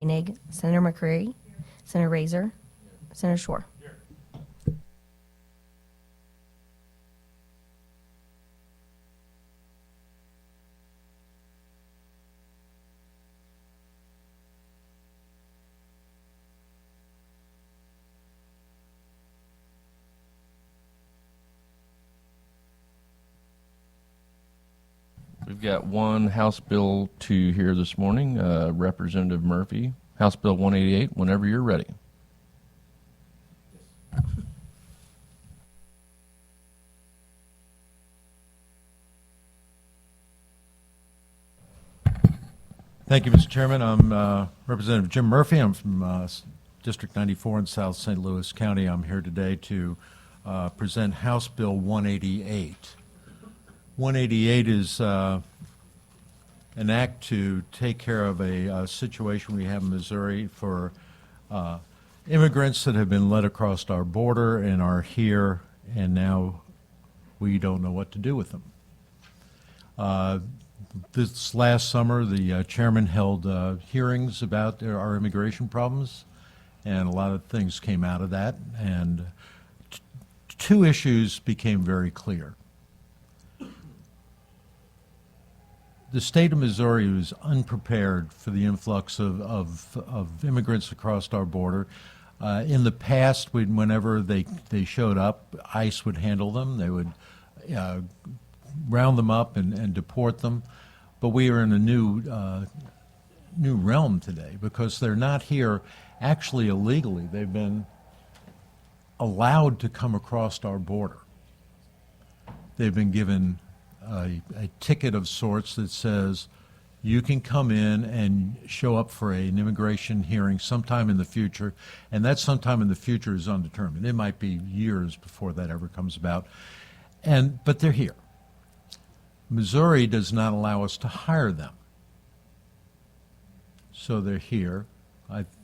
Koenig, Senator McCreary, Senator Razor, Senator Shore. We've got one House Bill to hear this morning. Representative Murphy, House Bill 188, whenever you're ready. Thank you, Mr. Chairman. I'm Representative Jim Murphy. I'm from District 94 in South St. Louis County. I'm here today to present House Bill 188. 188 is an act to take care of a situation we have in Missouri for immigrants that have been led across our border and are here, and now we don't know what to do with them. This last summer, the chairman held hearings about our immigration problems, and a lot of things came out of that, and two issues became very clear. The state of Missouri was unprepared for the influx of immigrants across our border. In the past, whenever they showed up, ICE would handle them. They would round them up and deport them. But we are in a new realm today because they're not here actually illegally. They've been allowed to come across our border. They've been given a ticket of sorts that says you can come in and show up for an immigration hearing sometime in the future, and that sometime in the future is undetermined. It might be years before that ever comes about, but they're here. Missouri does not allow us to hire them, so they're here.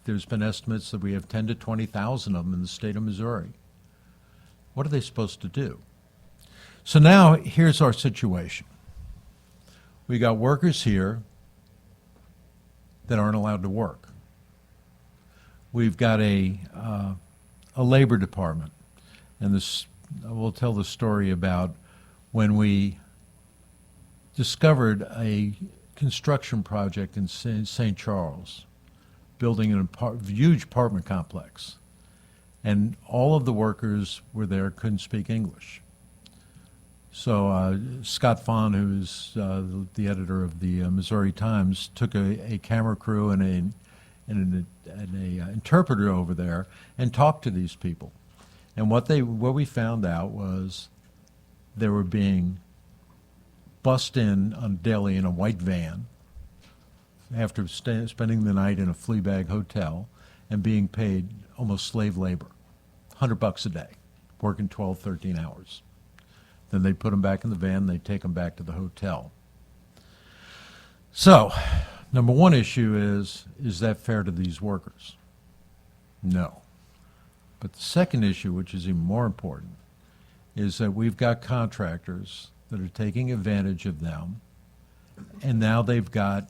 There's been estimates that we have 10 to 20,000 of them in the state of Missouri. What are they supposed to do? So now here's our situation. We got workers here that aren't allowed to work. We've got a labor department, and this we'll tell the story about when we discovered a construction project in St. Charles, building a huge apartment complex, and all of the workers were there couldn't speak English. So Scott Fahn, who's the editor of the Missouri Times, took a camera crew and an interpreter over there and talked to these people. And what we found out was they were being bussed in daily in a white van after spending the night in a flea bag hotel and being paid almost slave labor, $100 a day, working 12, 13 hours. Then they put them back in the van, they take them back to the hotel. So, number one issue is that fair to these workers? No. But the second issue, which is even more important, is that we've got contractors that are taking advantage of them, and now they've got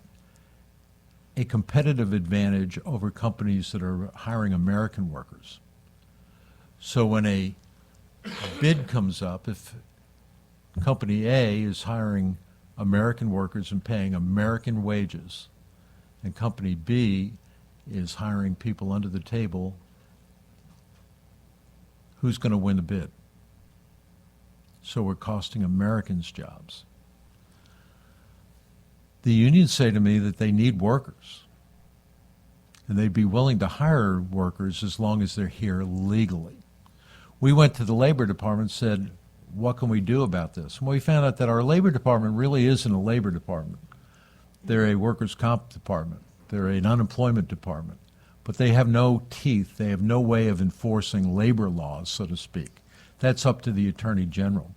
a competitive advantage over companies that are hiring American workers. So when a bid comes up, if Company A is hiring American workers and paying American wages, and Company B is hiring people under the table, who's going to win the bid? So we're costing Americans jobs. The unions say to me that they need workers, and they'd be willing to hire workers as long as they're here legally. We went to the Labor Department and said, what can we do about this? And we found out that our Labor Department really isn't a labor department. They're a workers' comp department. They're an unemployment department. But they have no teeth. They have no way of enforcing labor laws, so to speak. That's up to the Attorney General.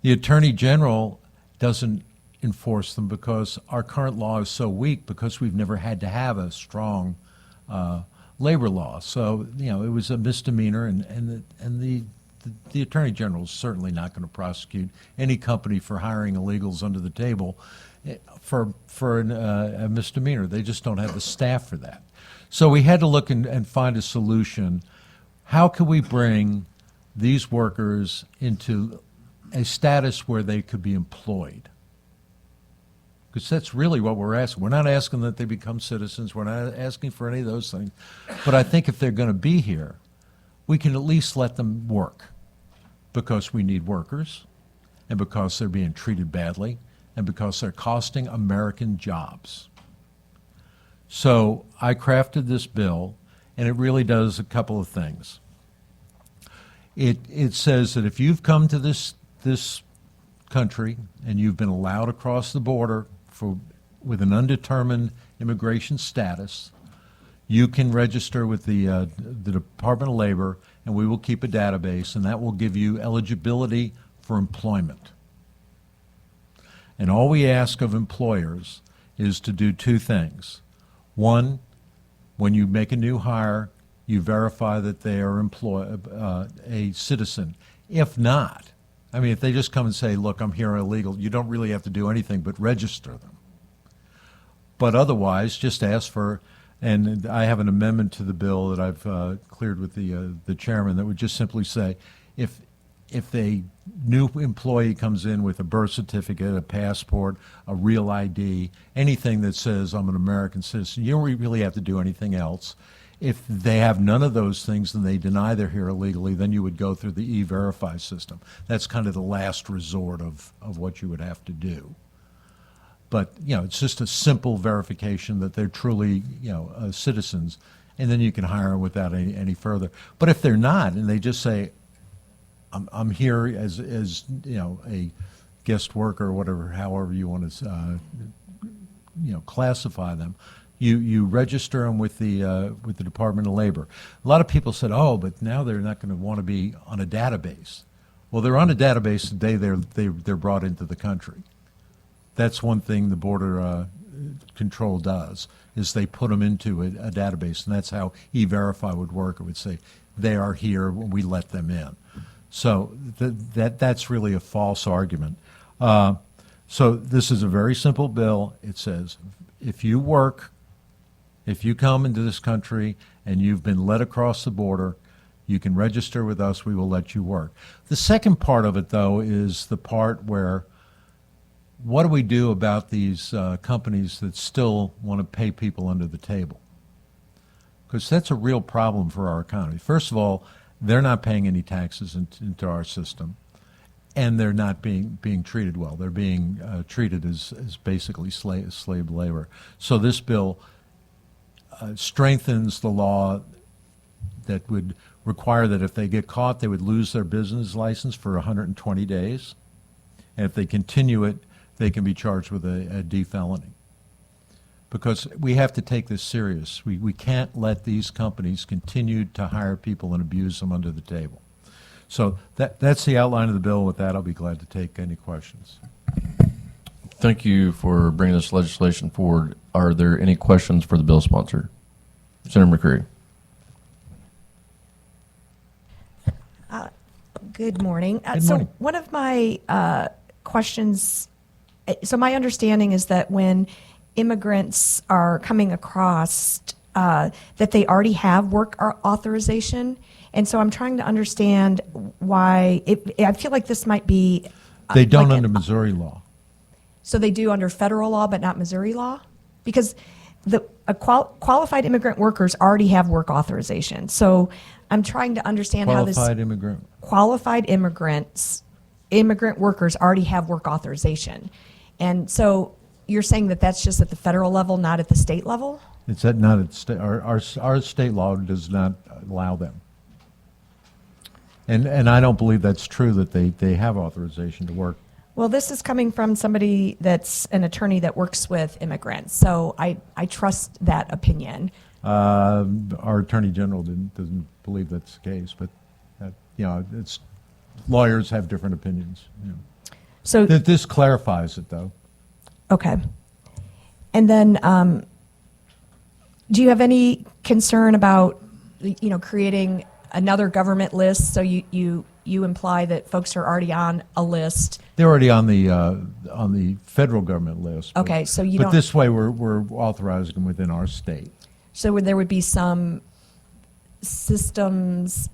The Attorney General doesn't enforce them because our current law is so weak because we've never had to have a strong labor law. So, it was a misdemeanor, and the Attorney General is certainly not going to prosecute any company for hiring illegals under the table for a misdemeanor. They just don't have the staff for that. So we had to look and find a solution. How can we bring these workers into a status where they could be employed? Because that's really what we're asking. We're not asking that they become citizens. We're not asking for any of those things. But I think if they're going to be here, we can at least let them work, because we need workers, and because they're being treated badly, and because they're costing American jobs. So I crafted this bill, and it really does a couple of things. It says that if you've come to this country and you've been allowed across the border with an undetermined immigration status, you can register with the Department of Labor, and we will keep a database, and that will give you eligibility for employment. And all we ask of employers is to do two things. One, when you make a new hire, you verify that they are a citizen. If not, I mean, if they just come and say, look, I'm here illegal, you don't really have to do anything but register them. But otherwise, just ask for, and I have an amendment to the bill that I've cleared with the chairman that would just simply say, if a new employee comes in with a birth certificate, a passport, a real ID, anything that says I'm an American citizen, you don't really have to do anything else. If they have none of those things and they deny they're here illegally, then you would go through the E-Verify system. That's kind of the last resort of what you would have to do. But, you know, it's just a simple verification that they're truly, citizens, and then you can hire them without any further. But if they're not, and they just say, I'm here as a guest worker or whatever, however you want to classify them, you register them with the Department of Labor. A lot of people said, oh, but now they're not going to want to be on a database. Well, they're on a database the day they're brought into the country. That's one thing the Border Control does, is they put them into a database, and that's how E-Verify would work. It would say they are here when we let them in. So that's really a false argument. So this is a very simple bill. It says if you work, if you come into this country and you've been led across the border, you can register with us. We will let you work. The second part of it, though, is the part where what do we do about these companies that still want to pay people under the table? Because that's a real problem for our economy. First of all, they're not paying any taxes into our system, and they're not being treated well. They're being treated as basically slave labor. So this bill strengthens the law that would require that if they get caught, they would lose their business license for 120 days. And if they continue it, they can be charged with a D-felony. Because we have to take this serious. We can't let these companies continue to hire people and abuse them under the table. So that's the outline of the bill. With that, I'll be glad to take any questions. Thank you for bringing this legislation forward. Are there any questions for the bill sponsor? Senator McCreary. Good morning. Good morning. So one of my questions, so my understanding is that when immigrants are coming across, that they already have work authorization. And so I'm trying to understand why, I feel like this might be. They don't under Missouri law. So they do under federal law, but not Missouri law? Because qualified immigrant workers already have work authorization. So I'm trying to understand how this. Qualified immigrant workers already have work authorization. And so you're saying that that's just at the federal level, not at the state level? It's not at state. Our state law does not allow them. And I don't believe that's true that they have authorization to work. Well, this is coming from somebody that's an attorney that works with immigrants, so I trust that opinion. Our attorney general doesn't believe that's the case, but it's lawyers have different opinions. So this clarifies it, though. Okay, and then do you have any concern about creating another government list? So you imply that folks are already on a list. They're already on the federal government list. Okay, so you But don't. this way, we're authorizing them within our state. So there would be some systems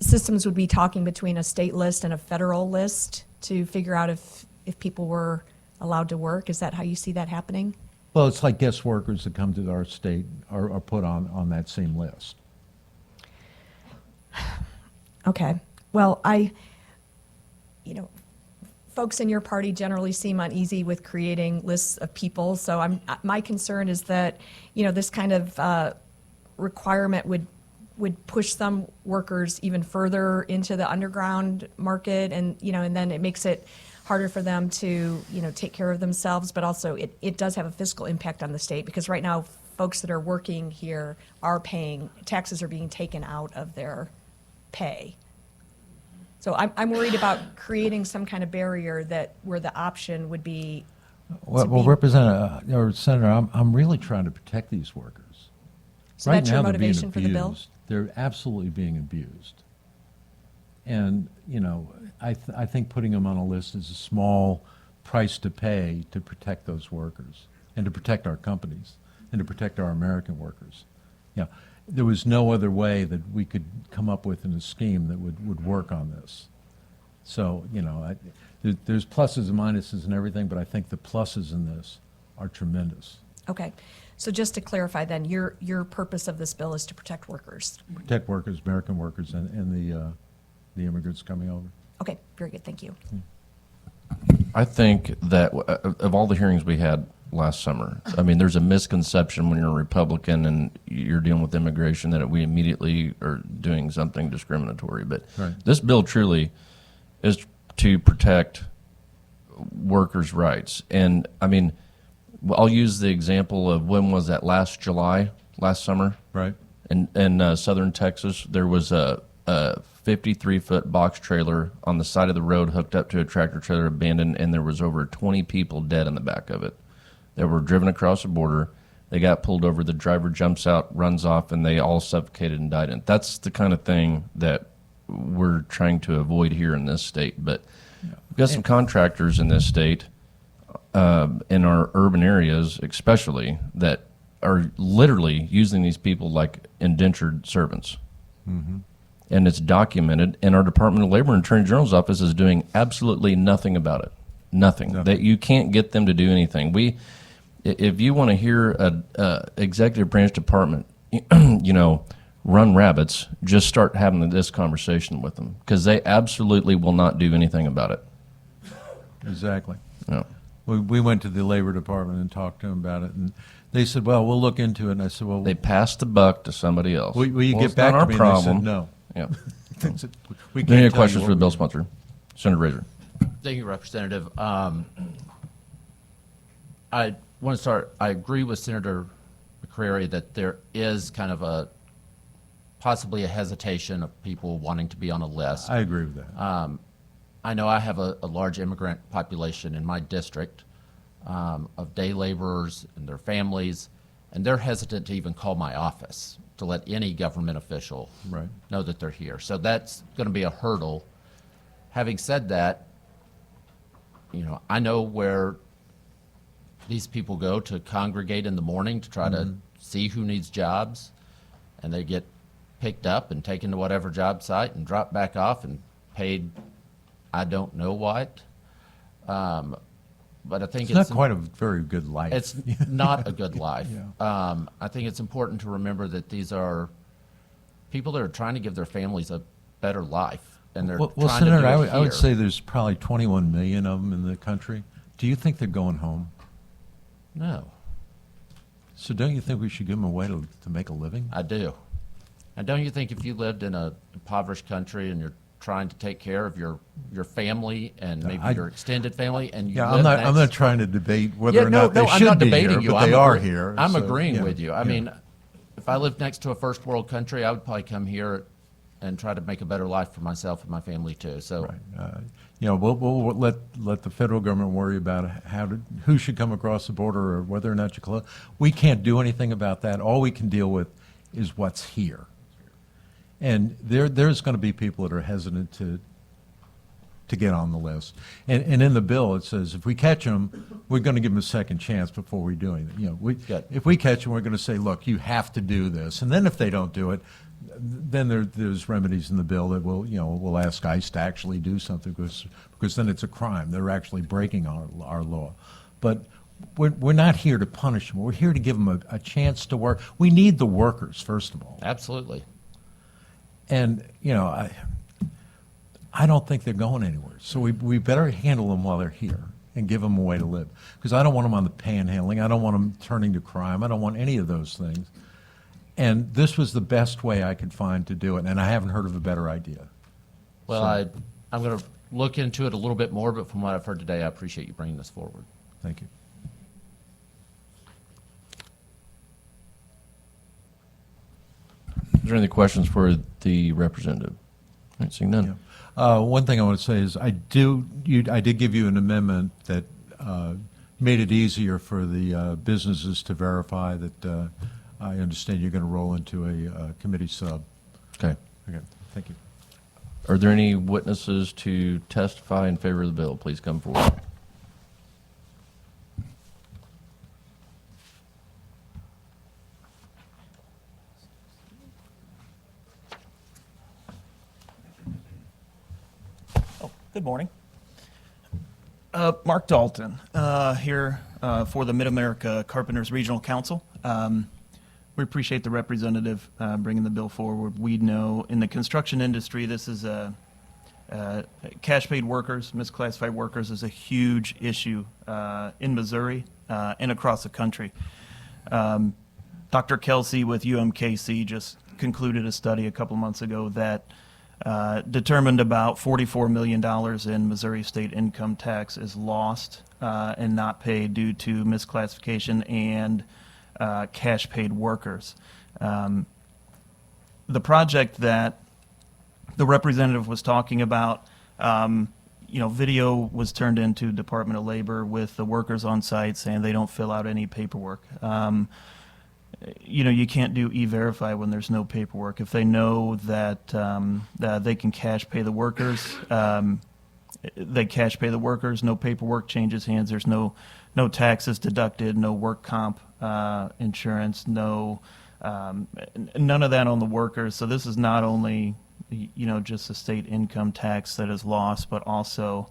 would be talking between a state list and a federal list to figure out if people were allowed to work. Is that how you see that happening? Well, it's like guest workers that come to our state are put on that same list. Okay. Well, folks in your party generally seem uneasy with creating lists of people. So my concern is that, this kind of requirement would push some workers even further into the underground market, and then it makes it harder for them to take care of themselves, but also it does have a fiscal impact on the state, because right now folks that are working here are paying taxes, are being taken out of their pay. So I'm worried about creating some kind of barrier where the option would be. Well, Representative or Senator, I'm really trying to protect these workers. So Right that's your now, they're being motivation for the bill? abused. They're absolutely being abused. And, I think putting them on a list is a small price to pay to protect those workers and to protect our companies and to protect our American workers. There was no other way that we could come up with in a scheme that would work on this. So, there's pluses and minuses and everything, but I think the pluses in this are tremendous. Okay. So just to clarify then, your purpose of this bill is to protect workers. Protect workers, American workers, and the immigrants coming over. Okay, very good, thank you. I think that of all the hearings we had last summer, I mean, there's a misconception when you're a Republican and you're dealing with immigration that we immediately are doing something discriminatory. But Right. this bill truly is to protect workers' rights. And, I mean, I'll use the example of when was that, last summer? Right. In southern Texas, there was a 53-foot box trailer on the side of the road hooked up to a tractor trailer abandoned, and there was over 20 people dead in the back of it. They were driven across the border. They got pulled over. The driver jumps out, runs off, and they all suffocated and died in it. That's the kind of thing that we're trying to avoid here in this state. But we've got some contractors in this state, in our urban areas especially, that are literally using these people like indentured servants. Mm-hmm. And it's documented, and our Department of Labor and Attorney General's office is doing absolutely nothing about it. Nothing. That you can't get them to do anything. If you want to hear a executive branch department, run rabbits, just start having this conversation with them, because they absolutely will not do anything about it. Exactly. No. We went to the Labor Department and talked to them about it, and they said, "Well, we'll look into it." And I said, "Well, They passed the buck to somebody else. will you Well, get it's back not to our me?" problem. And they said, "No." Yeah. We can't Any tell questions you for the what bill we do. sponsor? Senator Razor. Thank you, Representative. I want to start, I agree with Senator McCrary that there is kind of possibly a hesitation of people wanting to be on a list. I agree with that. I know I have a large immigrant population in my district of day laborers and their families, and they're hesitant to even call my office to let any government official Right. know that they're here. So that's going to be a hurdle. Having said that, I know where these people go to congregate in the morning to try to see who needs jobs, and they get picked up and taken to whatever job site and dropped back off and paid I don't know what. But I think It's not quite a very good life. it's not a good life. Yeah. I think it's important to remember that these are people that are trying to give their families a better life, and they're Well, trying Senator, to do it I would here. say there's probably 21 million of them in the country. Do you think they're going home? No, So don't you think we should give them a way to make a living? I do. And don't you think if you lived in a impoverished country and you're trying to take care of your family and maybe I- your extended family, and you Yeah, live I'm not next- trying to debate whether Yeah, or not they I'm should not be debating here, you. but they are here. I'm so, agreeing yeah, with you. I yeah. mean, if I lived next to a first world country, I would probably come here and try to make a better life for myself and my family too. So Right. We'll let the federal government worry about who should come across the border or whether or not you close. We can't do anything about that. All we can deal with is what's here. And there's going to be people that are hesitant to to get on the list. And in the bill, it says if we catch them, we're going to give them a second chance before we do anything. You know, Good. if we catch them, we're going to say, look, you have to do this. And then if they don't do it, then there's remedies in the bill that we'll ask ICE to actually do something because then it's a crime. They're actually breaking our law. But we're not here to punish them. We're here to give them a chance to work. We need the workers, first of all. Absolutely. And, I don't think they're going anywhere. So we better handle them while they're here and give them a way to live. Because I don't want them on the panhandling. I don't want them turning to crime. I don't want any of those things. And this was the best way I could find to do it, and I haven't heard of a better idea. Well, I'm going to look into it a little bit more, but from what I've heard today, I appreciate you bringing this forward. Thank you. Is there any questions for the representative? All right, seeing none. Yeah. One thing I want to say is I did give you an amendment that made it easier for the businesses to verify that I understand you're going to roll into a committee sub. Okay. Okay, thank you. Are there any witnesses to testify in favor of the bill? Please come forward. Good morning. Mark Dalton, here for the Mid-America Carpenters Regional Council. We appreciate the representative bringing the bill forward. We know in the construction industry, this is cash paid workers, misclassified workers is a huge issue in Missouri and across the country. Dr. Kelsey with UMKC just concluded a study a couple months ago that determined about $44 million in Missouri state income tax is lost and not paid due to misclassification and cash paid workers. The project that the representative was talking about, video was turned into Department of Labor with the workers on site saying they don't fill out any paperwork. You can't do E-Verify when there's no paperwork. If they know that they can cash pay the workers, they cash pay the workers, no paperwork changes hands, there's no taxes deducted, no work comp insurance, none of that on the workers. So this is not only, just a state income tax that is lost, but also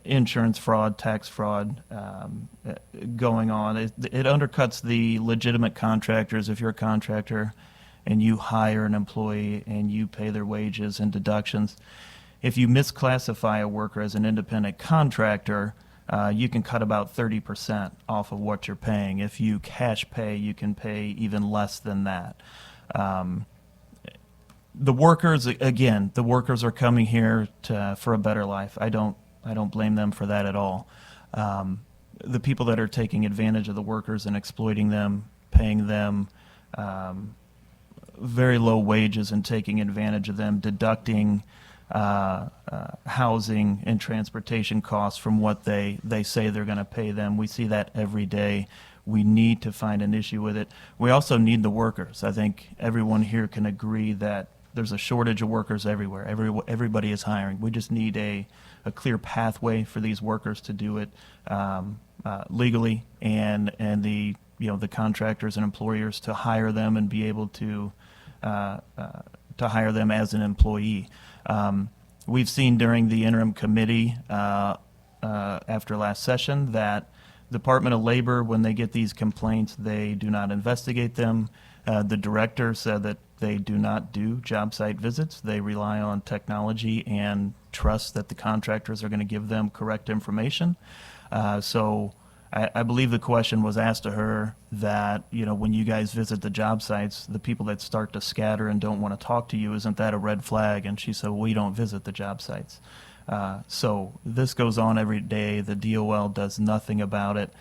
insurance fraud, tax fraud going on. It undercuts the legitimate contractors. If you're a contractor and you hire an employee and you pay their wages and deductions, if you misclassify a worker as an independent contractor, you can cut about 30% off of what you're paying. If you cash pay, you can pay even less than that. The workers, again, the workers are coming here for a better life. I don't blame them for that at all. The people that are taking advantage of the workers and exploiting them, paying them very low wages and taking advantage of them, deducting housing and transportation costs from what they say they're going to pay them. We see that every day. We need to find an issue with it. We also need the workers. I think everyone here can agree that there's a shortage of workers everywhere. Everybody is hiring. We just need a clear pathway for these workers to do it legally, and the contractors and employers to hire them and be able to hire them as an employee. We've seen during the interim committee after last session that Department of Labor, when they get these complaints, they do not investigate them. The director said that they do not do job site visits. They rely on technology and trust that the contractors are going to give them correct information. So I believe the question was asked to her that, when you guys visit the job sites, the people that start to scatter and don't want to talk to you, isn't that a red flag? And she said, we don't visit the job sites. So this goes on every day. The DOL does nothing about it.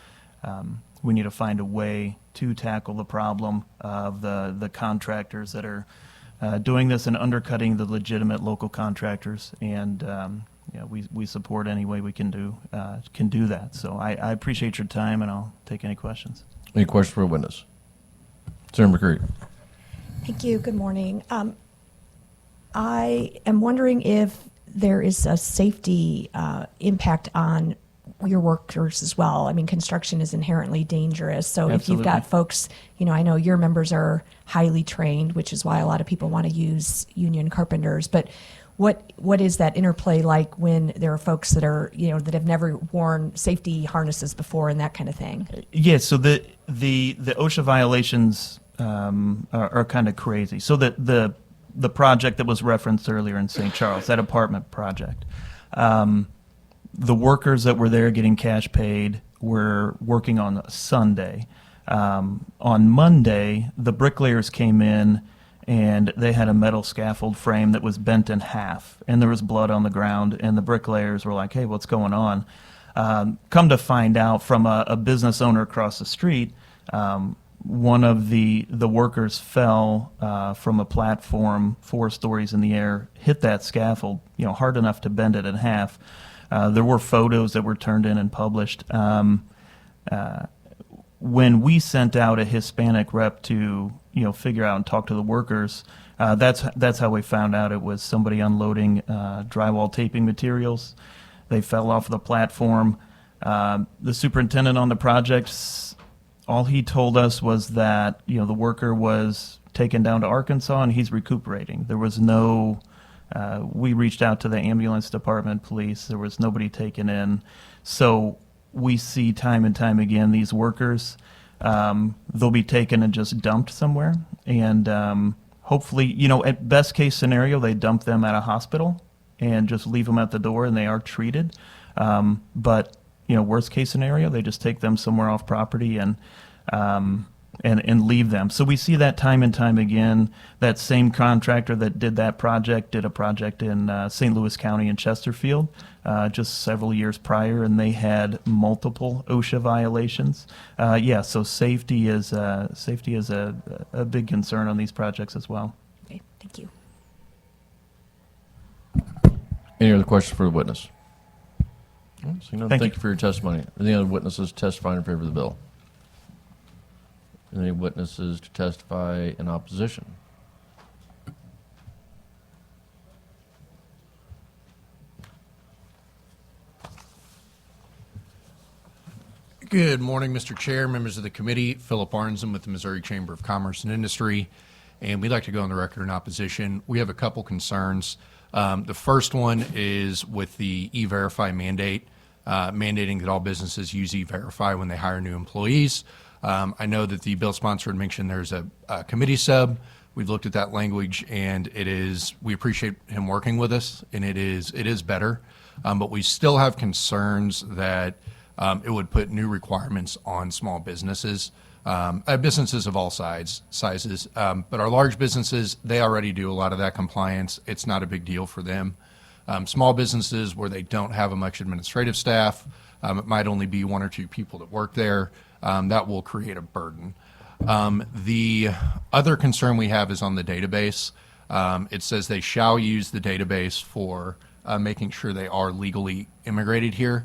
We need to find a way to tackle the problem of the contractors that are doing this and undercutting the legitimate local contractors. And we support any way we can do that. So I appreciate your time, and I'll take any questions. Any questions for a witness? Senator McCreary. Thank you. Good morning. I am wondering if there is a safety impact on your workers as well. I mean, construction is inherently dangerous. So if you've got Absolutely. folks, I know your members are highly trained, which is why a lot of people want to use union carpenters. But what is that interplay like when there are folks that are, that have never worn safety harnesses before and that kind of thing? Yeah, so the OSHA violations are kind of crazy. So the project that was referenced earlier in St. Charles, that apartment project, the workers that were there getting cash paid were working on a Sunday. On Monday, the bricklayers came in and they had a metal scaffold frame that was bent in half, and there was blood on the ground, and the bricklayers were like, hey, what's going on? Come to find out from a business owner across the street, one of the workers fell from a platform 4 stories in the air, hit that scaffold, hard enough to bend it in half. There were photos that were turned in and published. When we sent out a Hispanic rep to figure out and talk to the workers, that's how we found out it was somebody unloading drywall taping materials. They fell off the platform. The superintendent on the project, all he told us was that the worker was taken down to Arkansas and he's recuperating. There was no. We reached out to the ambulance department, police. There was nobody taken in. So we see time and time again these workers, they'll be taken and just dumped somewhere. And hopefully, at best case scenario, they dump them at a hospital and just leave them at the door and they are treated. But worst case scenario, they just take them somewhere off property and leave them. So we see that time and time again. That same contractor that did that project did a project in St. Louis County in Chesterfield just several years prior, and they had multiple OSHA violations. So safety is a big concern on these projects as well. Okay, thank you. Any other questions for the witness? Thank Thank you you for your testimony. Any other witnesses testifying in favor of the bill? Any witnesses to testify in opposition? Good morning, Mr. Chair, members of the committee. Philip Arnzen with the Missouri Chamber of Commerce and Industry, and we'd like to go on the record in opposition. We have a couple concerns. The first one is with the E-Verify mandate, mandating that all businesses use E-Verify when they hire new employees. I know that the bill sponsor had mentioned there's a committee sub. We've looked at that language, and we appreciate him working with us, and it is better. But we still have concerns that it would put new requirements on small businesses, businesses of all sizes. But our large businesses, they already do a lot of that compliance. It's not a big deal for them. Small businesses where they don't have a much administrative staff, it might only be 1 or 2 people that work there. That will create a burden. The other concern we have is on the database. It says they shall use the database for making sure they are legally immigrated here.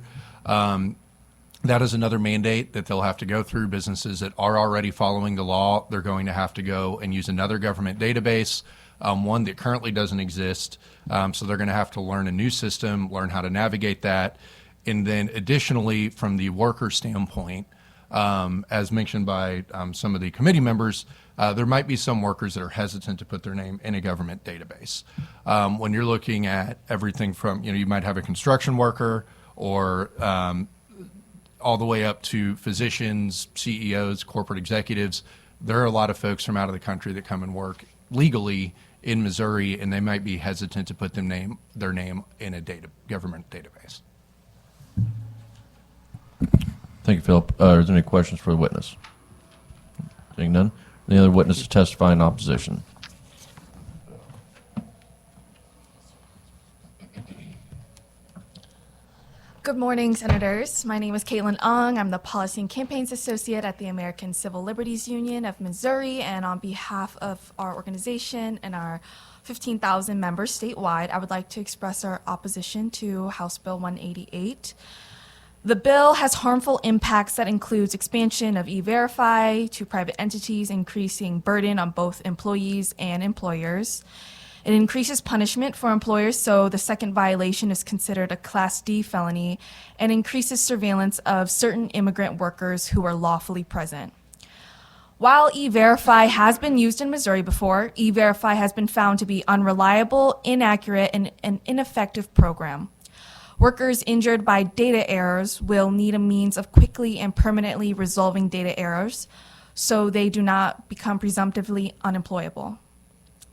That is another mandate that they'll have to go through. Businesses that are already following the law, they're going to have to go and use another government database, one that currently doesn't exist. So they're going to have to learn a new system, learn how to navigate that. And then additionally, from the worker standpoint, as mentioned by some of the committee members, there might be some workers that are hesitant to put their name in a government database. When you're looking at everything from, you might have a construction worker or all the way up to physicians, CEOs, corporate executives. There are a lot of folks from out of the country that come and work legally in Missouri, and they might be hesitant to put their name in a government database. Thank you, Philip. Are there any questions for the witness? Seeing none. Any other witnesses testify in opposition? Good morning, Senators. My name is Caitlin Ung. I'm the Policy and Campaigns Associate at the American Civil Liberties Union of Missouri, and on behalf of our organization and our 15,000 members statewide, I would like to express our opposition to House Bill 188. The bill has harmful impacts that includes expansion of E-Verify to private entities, increasing burden on both employees and employers. It increases punishment for employers, so the second violation is considered a Class D felony, and increases surveillance of certain immigrant workers who are lawfully present. While E-Verify has been used in Missouri before, E-Verify has been found to be unreliable, inaccurate, and an ineffective program. Workers injured by data errors will need a means of quickly and permanently resolving data errors so they do not become presumptively unemployable.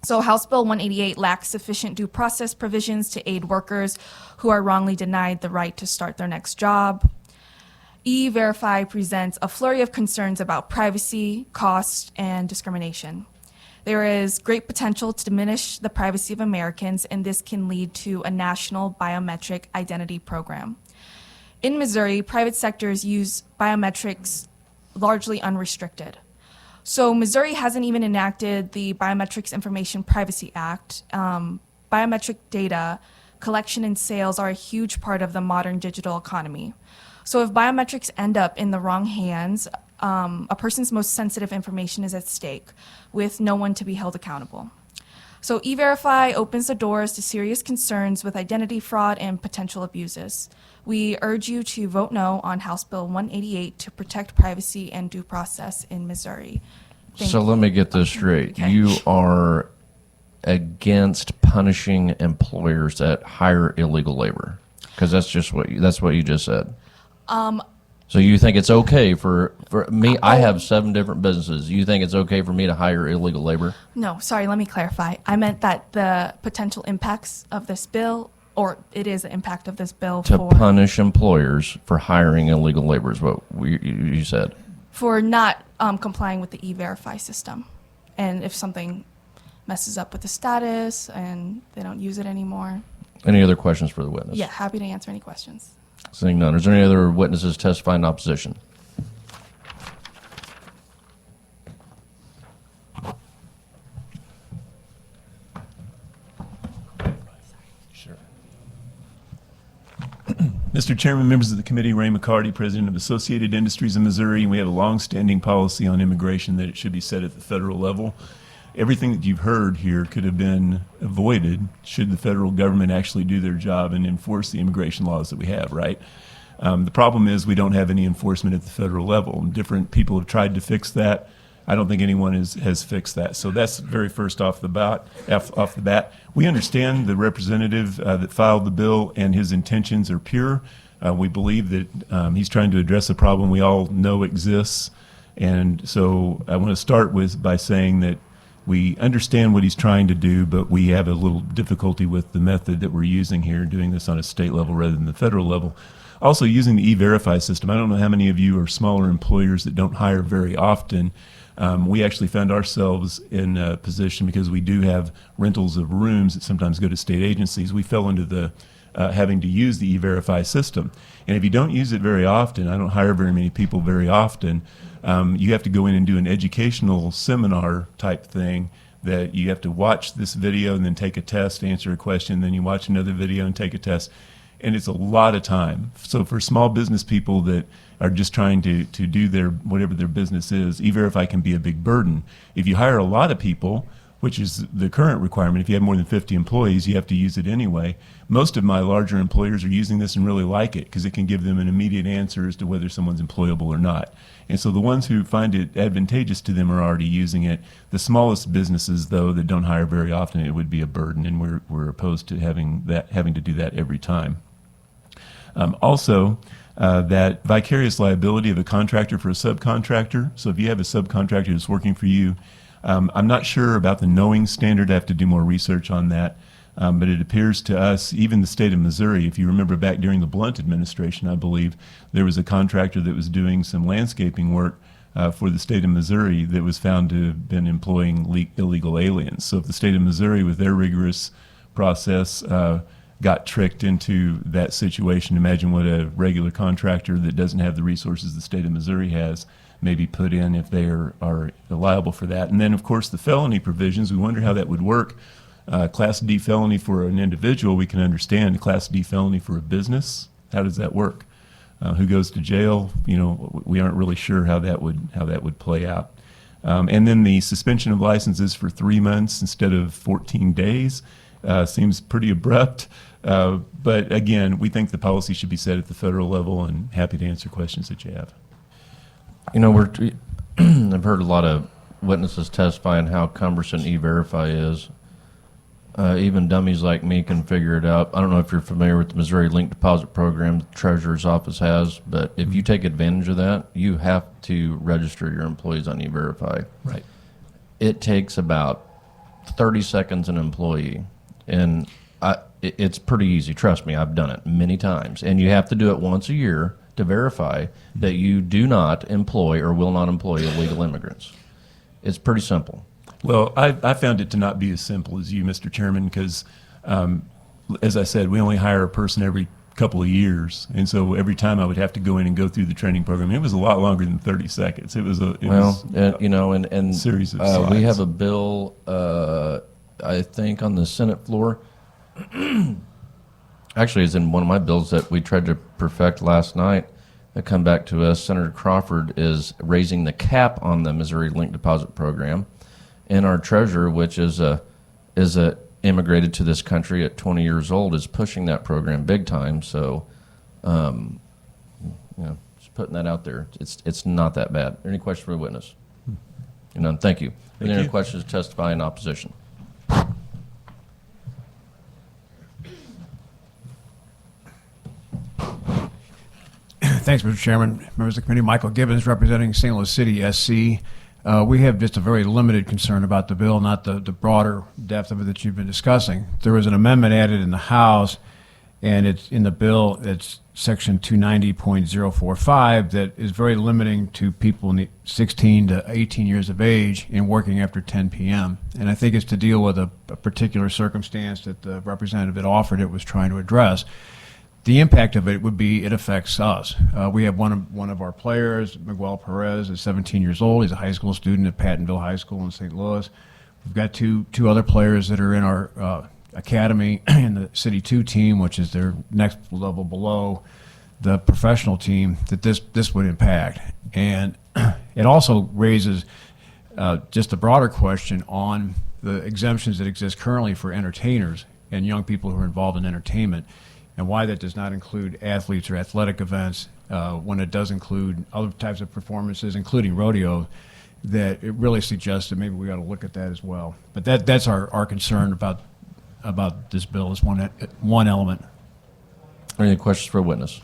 So House Bill 188 lacks sufficient due process provisions to aid workers who are wrongly denied the right to start their next job. E-Verify presents a flurry of concerns about privacy, cost, and discrimination. There is great potential to diminish the privacy of Americans, and this can lead to a national biometric identity program. In Missouri, private sectors use biometrics largely unrestricted. So Missouri hasn't even enacted the Biometrics Information Privacy Act. Biometric data collection and sales are a huge part of the modern digital economy. So if biometrics end up in the wrong hands, a person's most sensitive information is at stake, with no one to be held accountable. So E-Verify opens the doors to serious concerns with identity fraud and potential abuses. We urge you to vote no on House Bill 188 to protect privacy and due process in Missouri. Thank So you. let me get this straight. Okay. You are against punishing employers that hire illegal labor, because that's what you just said. So you think it's okay for me? I have 7 different businesses. You think it's okay for me to hire illegal labor? No, sorry, let me clarify. I meant that the potential impacts of this bill, or it is the impact of this bill To for punish employers for hiring illegal labor is what you said. for not complying with the E-Verify system. And if something messes up with the status and they don't use it anymore. Any other questions for the witness? Yeah, happy to answer any questions. Seeing none. Is there any other witnesses testifying in opposition? Mr. Chairman, members of the committee, Ray McCarty, President of Associated Industries of Missouri, and we have a long-standing policy on immigration that it should be set at the federal level. Everything that you've heard here could have been avoided should the federal government actually do their job and enforce the immigration laws that we have, right? The problem is we don't have any enforcement at the federal level. Different people have tried to fix that. I don't think anyone has fixed that. So that's very first off the bat. We understand the representative that filed the bill and his intentions are pure. We believe that he's trying to address a problem we all know exists. And so I want to start by saying that we understand what he's trying to do, but we have a little difficulty with the method that we're using here, doing this on a state level rather than the federal level. Also, using the E-Verify system, I don't know how many of you are smaller employers that don't hire very often. We actually found ourselves in a position, because we do have rentals of rooms that sometimes go to state agencies, we fell into the having to use the E-Verify system. And if you don't use it very often, I don't hire very many people very often, you have to go in and do an educational seminar type thing that you have to watch this video and then take a test, answer a question, then you watch another video and take a test. And it's a lot of time. So for small business people that are just trying to do their whatever their business is, E-Verify can be a big burden. If you hire a lot of people, which is the current requirement, if you have more than 50 employees, you have to use it anyway. Most of my larger employers are using this and really like it because it can give them an immediate answer as to whether someone's employable or not. And so the ones who find it advantageous to them are already using it. The smallest businesses, though, that don't hire very often, it would be a burden, and we're opposed to having to do that every time. Also, that vicarious liability of a contractor for a subcontractor. So if you have a subcontractor that's working for you, I'm not sure about the knowing standard. I have to do more research on that. But it appears to us, even the state of Missouri, if you remember back during the Blunt administration, I believe, there was a contractor that was doing some landscaping work for the state of Missouri that was found to have been employing illegal aliens. So if the state of Missouri, with their rigorous process, got tricked into that situation, imagine what a regular contractor that doesn't have the resources the state of Missouri has may be put in if they are liable for that. And then, of course, the felony provisions, we wonder how that would work. Class D felony for an individual, we can understand. Class D felony for a business, how does that work? Who goes to jail? You know, we aren't really sure how that would play out. And then the suspension of licenses for 3 months instead of 14 days seems pretty abrupt. But again, we think the policy should be set at the federal level, and happy to answer questions that you have. You know, I've heard a lot of witnesses testifying how cumbersome E-Verify is. Even dummies like me can figure it out. I don't know if you're familiar with the Missouri Link Deposit Program the Treasurer's Office has, but if you take advantage of that, you have to register your employees on E-Verify. Right. It takes about 30 seconds an employee, and it's pretty easy. Trust me, I've done it many times. And you have to do it once a year to verify that you do not employ or will not employ illegal immigrants. It's pretty simple. Well, I found it to not be as simple as you, Mr. Chairman, because, as I said, we only hire a person every couple of years, and so every time I would have to go in and go through the training program. It was a lot longer than 30 seconds. It was You know, and series of we slides. have a bill, I think, on the Senate floor. Actually, it's in one of my bills that we tried to perfect last night that come back to us. Senator Crawford is raising the cap on the Missouri Link Deposit Program. And our treasurer, which is immigrated to this country at 20 years old, is pushing that program big time. So, you know, just putting that out there. It's not that bad. Any questions for the witness? None. Thank you. Any other questions? Testify in opposition. Thanks, Mr. Chairman. Members of the committee, Michael Gibbons representing St. Louis City SC. We have just a very limited concern about the bill, not the broader depth of it that you've been discussing. There was an amendment added in the House, and it's in the bill, it's section 290.045, that is very limiting to people in the 16 to 18 years of age and working after 10 p.m. And I think it's to deal with a particular circumstance that the representative that offered it was trying to address. The impact of it would be it affects us. We have one of our players, Miguel Perez, is 17 years old. He's a high school student at Pattonville High School in St. Louis. We've got two other players that are in our academy in the City 2 team, which is their next level below the professional team, that this would impact. And it also raises just a broader question on the exemptions that exist currently for entertainers and young people who are involved in entertainment, and why that does not include athletes or athletic events when it does include other types of performances, including rodeo, that it really suggests that maybe we ought to look at that as well. But that's our concern about this bill is one element. Any questions for a witness?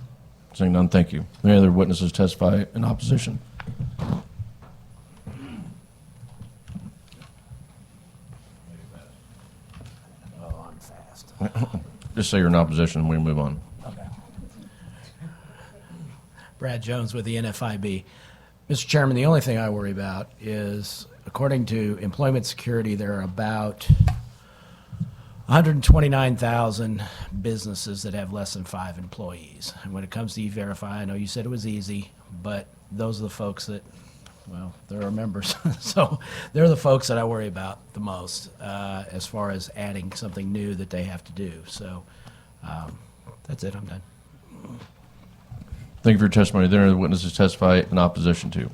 Seeing none, thank you. Any other witnesses testify in opposition? Oh, I'm fast. Just say you're in opposition and we move on. Okay. Brad Jones with the NFIB. Mr. Chairman, the only thing I worry about is, according to Employment Security, there are about 129,000 businesses that have less than 5 employees. And when it comes to E-Verify, I know you said it was easy, but those are the folks that, well, they're our members. So they're the folks that I worry about the most as far as adding something new that they have to do. So that's it. I'm done. Thank you for your testimony. Are there any other witnesses testify in opposition to?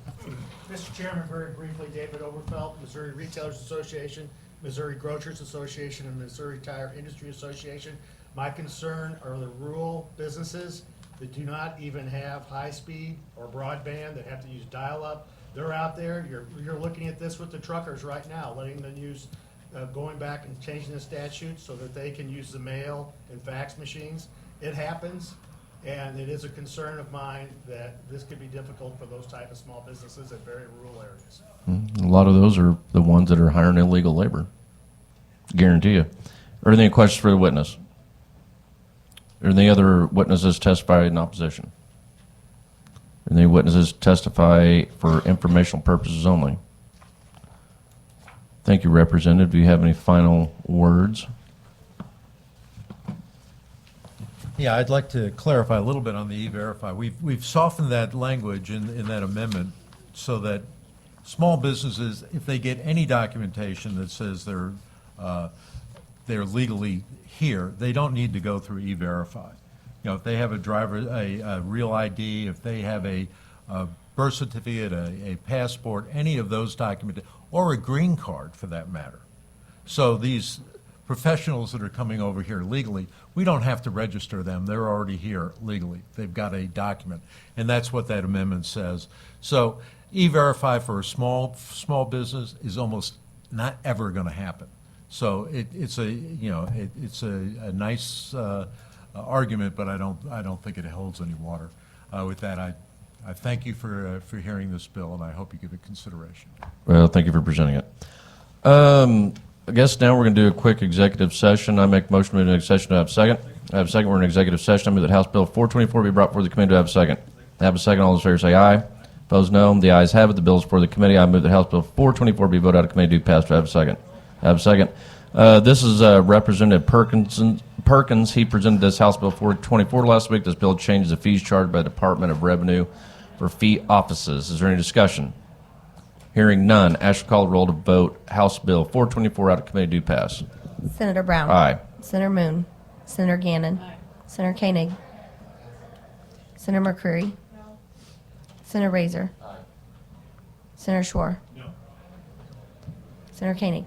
Mr. Chairman, very briefly, David Overfelt, Missouri Retailers Association, Missouri Grocers Association, and Missouri Tire Industry Association. My concern are the rural businesses that do not even have high-speed or broadband, that have to use dial-up. They're out there. You're looking at this with the truckers right now, letting them use, going back and changing the statute so that they can use the mail and fax machines. It happens, and it is a concern of mine that this could be difficult for those type of small businesses in very rural areas. A lot of those are the ones that are hiring illegal labor. Guarantee you. Are there any questions for the witness? Are there any other witnesses testify in opposition? Are there any witnesses testify for informational purposes only? Thank you, Representative. Do you have any final words? Yeah, I'd like to clarify a little bit on the E-Verify. We've softened that language in that amendment so that small businesses, if they get any documentation that says they're legally here, they don't need to go through E-Verify. You know, if they have a real ID, if they have a birth certificate, a passport, any of those documents, or a green card for that matter. So these professionals that are coming over here legally, we don't have to register them. They're already here legally. They've got a document, and that's what that amendment says. So E-Verify for a small business is almost not ever going to happen. So it's a nice argument, but I don't think it holds any water. With that, I thank you for hearing this bill, and I hope you give it consideration. Well, thank you for presenting it. I guess now we're going to do a quick executive session. I make a motion to move into executive session. Do I have a second? I have a second. We're in executive session. I move that House Bill 424 be brought before the committee. Do I have a second? I have a second. All those in favor say aye. Opposed, no. The ayes have it. The bill is before the committee. I move that House Bill 424 be voted out of committee. Do pass. Do I have a second? I have a second. This is Representative Perkins. He presented this House Bill 424 last week. This bill changes the fees charged by the Department of Revenue for fee offices. Is there any discussion? Hearing none, ask to call the roll to vote House Bill 424 out of committee. Do pass. Senator Brown. Aye. Senator Moon. Senator Gannon. Senator Koenig. Senator McCreary. Senator Razor. Senator Schwar. Senator Koenig.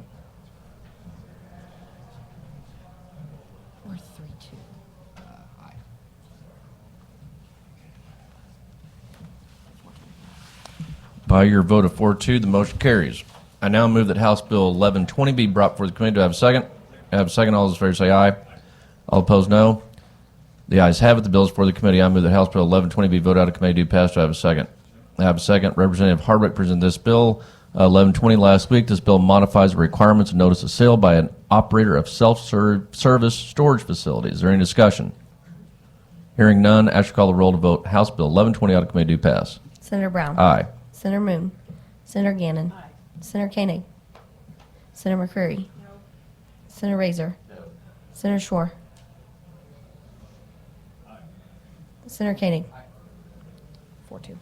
Or 3-2. By your vote of 4-2, the motion carries. I now move that House Bill 1120 be brought before the committee. Do I have a second? I have a second. All those in favor say aye. All opposed, no. The ayes have it. The bill is before the committee. I move that House Bill 1120 be voted out of committee. Do pass. Do I have a second? I have a second. Representative Hardwick presented this bill 1120 last week. This bill modifies the requirements of notice of sale by an operator of self-service storage facilities. Is there any discussion? Hearing none, ask to call the roll to vote House Bill 1120 out of committee. Do pass. Senator Brown. Aye. Senator Moon. Senator Gannon. Senator Koenig. Senator McCreary. Senator Razor. Senator Schwar. Senator Koenig. 4-2.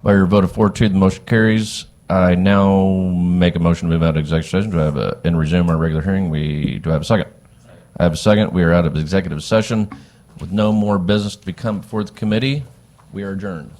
By your vote of 4-2, the motion carries. I now make a motion to move out of executive session. Do I have and resume our regular hearing? Do I have a second? I have a second. We are out of executive session with no more business to become before the committee. We are adjourned.